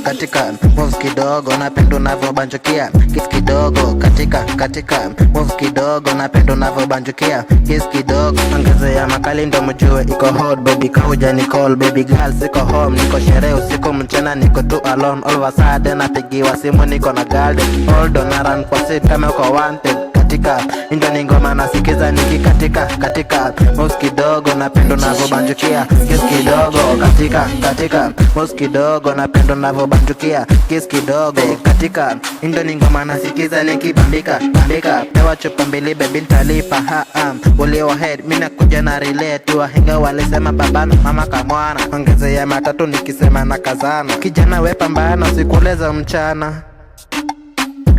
Katika moves kidogo napenda unavyobanjukia kiss kidogo katika moves kidogo napenda unavyobanjukia kiss kidogo ongezea makali ndo mjue iko hot baby kauja ni call baby girl siko home niko sherehe usiku mchana niko tu alone all of a sudden napigiwa simu niko na garden hold on na run kwa seat kama uko wanted katika ndo ni ngoma nasikiza katika moves kidogo napenda unavyobanjukia kiss kidogo katika moves kidogo napenda unavyobanjukia kiss kidogo katika ndo ni ngoma nasikiza nikibambika pewa chupa mbili baby nitalipa ulio head mimi nakuja na relate wahenga walisema babana mama kamwana ongezea matatu nikisema na kazana kijana we pambana usikuleza mchana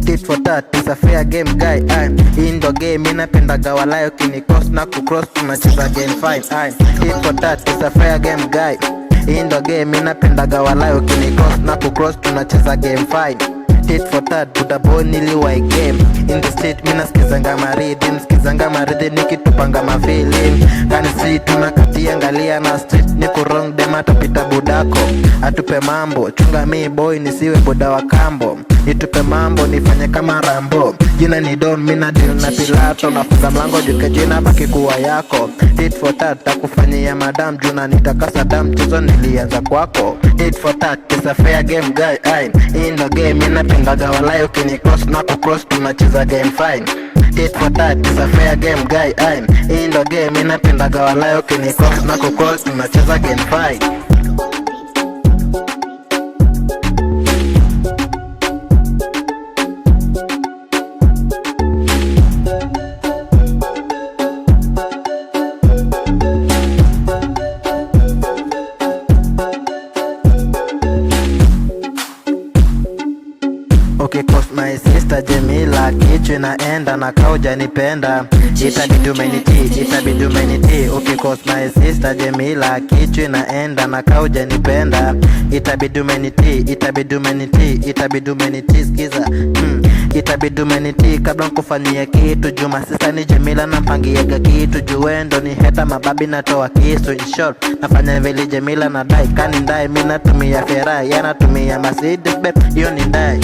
tit for tat, it's a fair game guy. Indo game inapenda gawalayo kini cross na kucross tunacheza game fine. Tit for tat, it's a fair game guy. Indo game inapenda gawalayo kini cross na kucross tunacheza game fine. Tit for tat, budaboy niliwai game. In the street mina skizanga maridi nikitupanga mafeeling. Kani street tunakatia ngalia na street niku wrong dem atapita budako. Atupe mambo, chunga mi boy nisiwe buda wa kambo. Nitupe mambo nifanye kama Rambo. Jina ni Don mina deal na Pilato. Nafunga mlango juke jina baki kuwa yako. Tit for tat takufanyia madam juna nitakasa dam chuzo nilianza kwako. Tit for tat it's a fair game guy. Indo game inapenda gawalayo kini cross na kucross tunacheza game fine. Tit for tat it's a fair game guy. Indo game inapenda gawalayo kini cross na kucross tunacheza game fine. Okay, cause my sister Jamila kichwa inaenda na kauja nipenda itabidi umeniti Okay, cause my sister Jamila kichwa inaenda na kauja nipenda itabidi umeniti skiza itabidi umeniti kabla nkufanyia kitu juma sisa ni Jamila nampangiaga kitu juendo ni heta mababi natoa kisu in short nafanya vile Jamila na dai kani ndai mina tumia Ferrari yana tumia Mercedes babe hiyo ni ndai